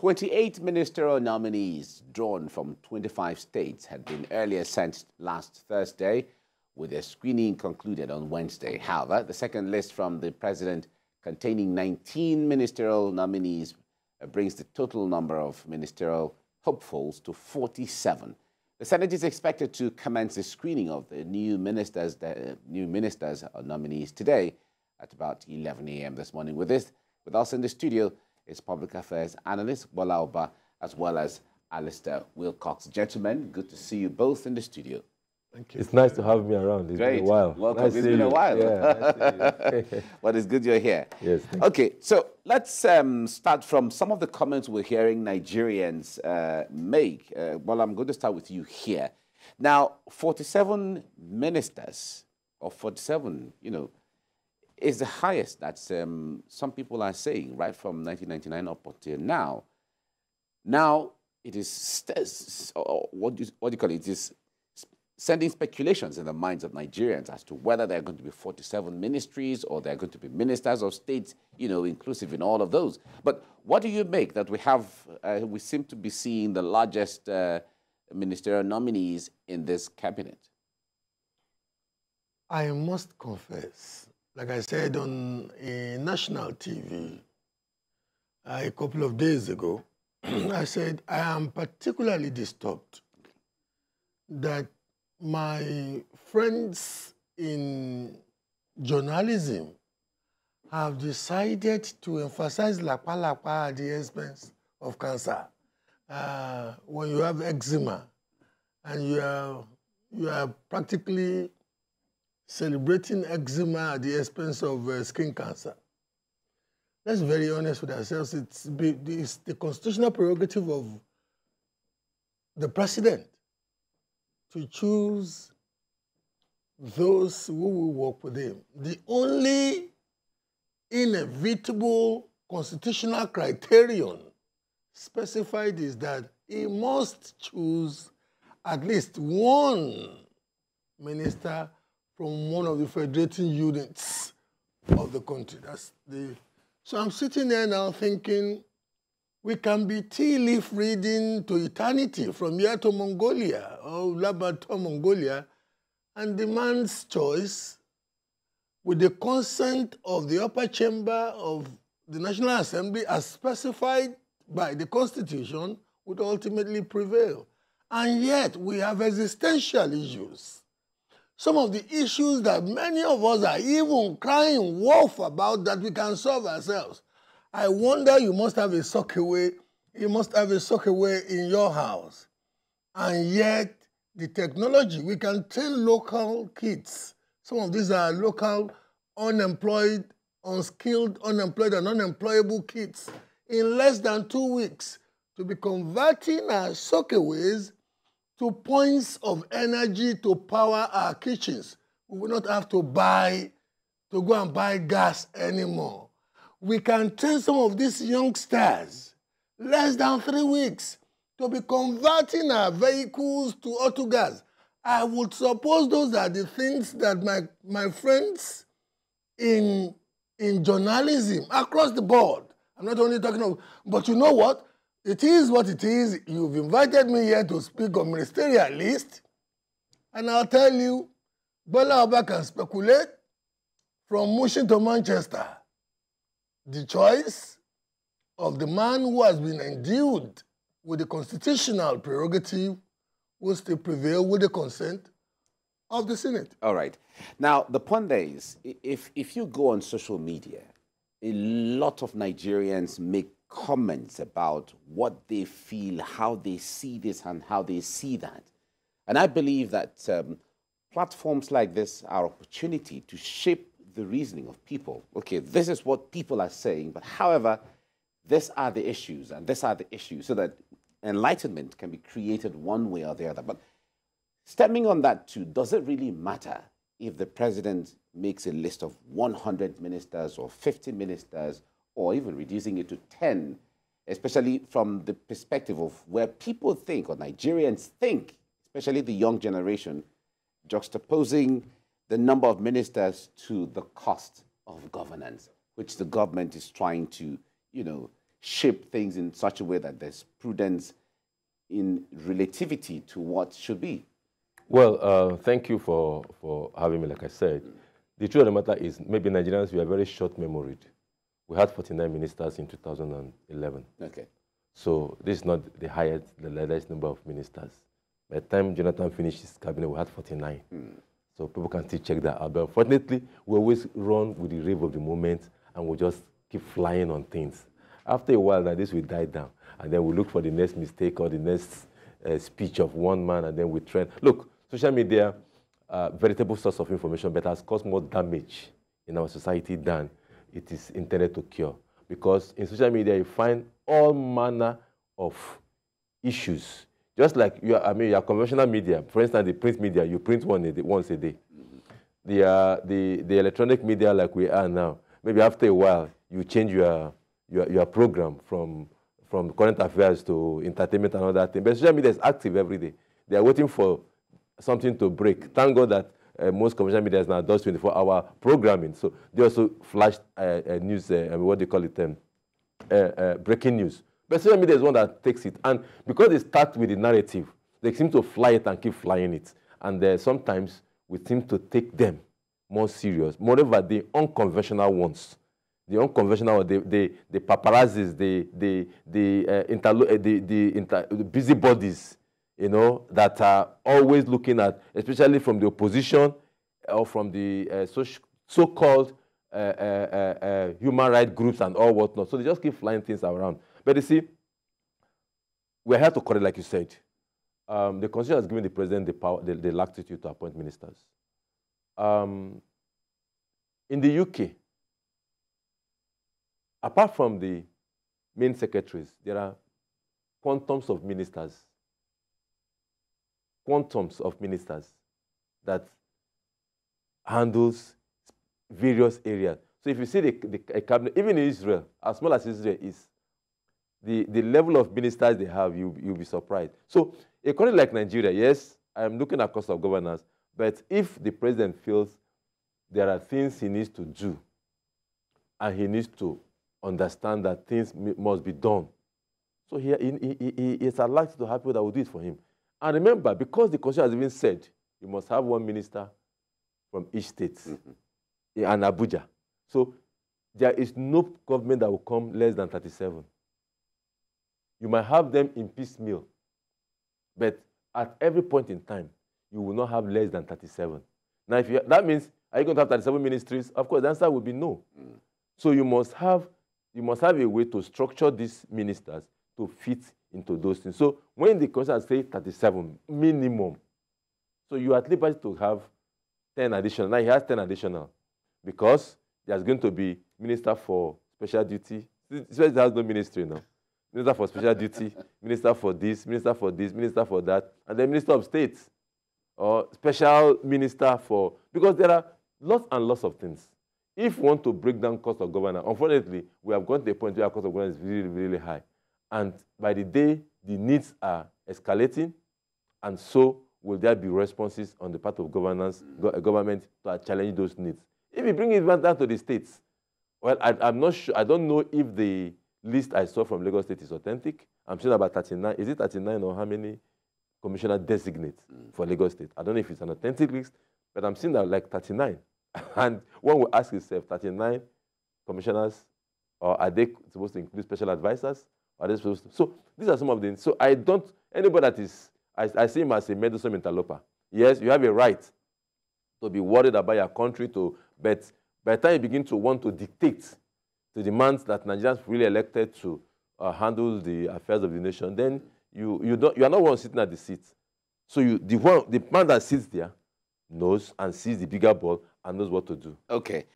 28 ministerial nominees drawn from 25 states had been earlier sent last Thursday, with their screening concluded on Wednesday. However, the second list from the president, containing 19 ministerial nominees, brings the total number of ministerial hopefuls to 47. The Senate is expected to commence the screening of the new ministers or nominees today at about 11 a.m. this morning. With us in the studio is public affairs analyst Gbola Oba, as well as Alesta Wilcox. Gentlemen, good to see you both in the studio. Thank you. It's nice to have me around. It's been a while. Welcome. It's been a while. Yeah, nice to But it's good you're here. Yes. Okay, so let's start from some of the comments we're hearing Nigerians make. Well, I'm going to start with you here. Now, 47 ministers, or 47, is the highest that some people are saying, right from 1999 up until now. Now, it is, what do you call it? It is sending speculations in the minds of Nigerians as to whether there are going to be 47 ministries or there are going to be ministers of states, inclusive in all of those. But what do you make that we seem to be seeing the largest ministerial nominees in this cabinet? I must confess, like I said on a national TV a couple of days ago, I said I am particularly disturbed that my friends in journalism have decided to emphasize lapa at the expense of cancer. When you have eczema and you are practically celebrating eczema at the expense of skin cancer. Let's be very honest with ourselves. It's the constitutional prerogative of the president to choose those who will work with him. The only inevitable constitutional criterion specified is that he must choose at least one minister from one of the federating units of the country. So I'm sitting there now thinking, we can be tea leaf reading to eternity from here to Mongolia or Laban to Mongolia, and the man's choice, with the consent of the upper chamber of the National Assembly as specified by the Constitution, would ultimately prevail. And yet we have existential issues. Some of the issues that many of us are even crying wolf about that we can solve ourselves. I wonder, you must have a sockaway in your house. And yet, the technology, we can train local kids. Some of these are local, unemployed, unskilled, unemployed, and unemployable kids in less than 2 weeks to be converting our sockaways to points of energy to power our kitchens. We will not have to go and buy gas anymore. We can train some of these youngsters, less than 3 weeks, to be converting our vehicles to autogas. I would suppose those are the things that my friends in journalism across the board, I'm not only talking about, but you know what? It is what it is. You've invited me here to speak on ministerial list, and I'll tell you, Gbola Oba can speculate from Mushin to Manchester. The choice of the man who has been endued with the constitutional prerogative will still prevail with the consent of the Senate. All right. Now, the point is, if you go on social media, a lot of Nigerians make comments about what they feel, how they see this, and how they see that. And I believe that platforms like this are opportunity to shape the reasoning of people. Okay, this is what people are saying, but however, these are the issues, and these are the issues, so that enlightenment can be created one way or the other. But stemming on that too, does it really matter if the president makes a list of 100 ministers or 50 ministers, or even reducing it to 10, especially from the perspective of where people think, or Nigerians think, especially the young generation, juxtaposing the number of ministers to the cost of governance, which the government is trying to, shape things in such a way that there's prudence in relativity to what should be? Well, thank you for having me, like I said. The truth of the matter is maybe Nigerians, we are very short-memoried. We had 49 ministers in 2011. Okay. So this is not the largest number of ministers. By the time Jonathan finished his cabinet, we had 49. So people can still check that out. But unfortunately, we always run with the rave of the moment and we just keep flying on things. After a while, now this will die down. And then we look for the next mistake or the next speech of one man, and then we trend. Look, social media, veritable source of information, but has caused more damage in our society than it is intended to cure. Because in social media, you find all manner of issues. Just like your conventional media, for instance, the print media, you print once a day. The electronic media, like we are now, maybe after a while, you change your program from current affairs to entertainment and all that thing. But social media is active every day. They are waiting for something to break. Thank God that most conventional media now does 24-hour programming. So they also flash news, what they call it, breaking news. But social media is one that takes it. And because they start with the narrative, they seem to fly it and keep flying it. And sometimes we seem to take them more serious. Moreover, the unconventional ones. The unconventional, the paparazzis, the busybodies, you know, that are always looking at, especially from the opposition or from the so-called human rights groups and all whatnot. So they just keep flying things around. But you see, we're here to correct, like you said. The Constitution has given the president the power, the latitude to appoint ministers. In the UK, apart from the main secretaries, there are quantums of ministers that handles various areas. So if you see the cabinet, even in Israel, as small as Israel is, the level of ministers they have, you'll be surprised. So a country like Nigeria, yes, I'm looking at cost of governance, but if the president feels there are things he needs to do, and he needs to understand that things must be done, so he is allowed to have people that will do it for him. And remember, because the Constitution has even said you must have one minister from each state and Abuja. So there is no government that will come less than 37. You might have them in piecemeal, but at every point in time, you will not have less than 37. Now, that means, are you going to have 37 ministries? Of course, the answer will be no. So you must have a way to structure these ministers to fit into those things. So when the Constitution says 37 minimum, so you are at liberty to have 10 additional. Now he has 10 additional because there's going to be minister for special duty. Special has no ministry now. Minister for special duty, minister for this, minister for this, minister for that, and then minister of state or special minister for, because there are lots and lots of things. If we want to break down cost of governance, unfortunately, we have gone to a point where our cost of governance is really, really high. And by the day, the needs are escalating, and so will there be responses on the part of government to challenge those needs. If you bring it down to the states, well, I'm not sure. I don't know if the list I saw from Lagos State is authentic. I'm sure about 39. Is it 39 or how many commissioner designates for Lagos State? I don't know if it's an authentic list, but I'm seeing that like 39. And one will ask himself, 39 commissioners, or are they supposed to include special advisors? Are they supposed to? So these are some of the. So I don't, anybody that is, I see him as a meddlesome interloper. Yes, you have a right to be worried about your country, but by the time you begin to want to dictate to demands that Nigerians really elected to handle the affairs of the nation, then you are not one sitting at the seat. So the man that sits there knows and sees the bigger ball and knows what to do. Okay.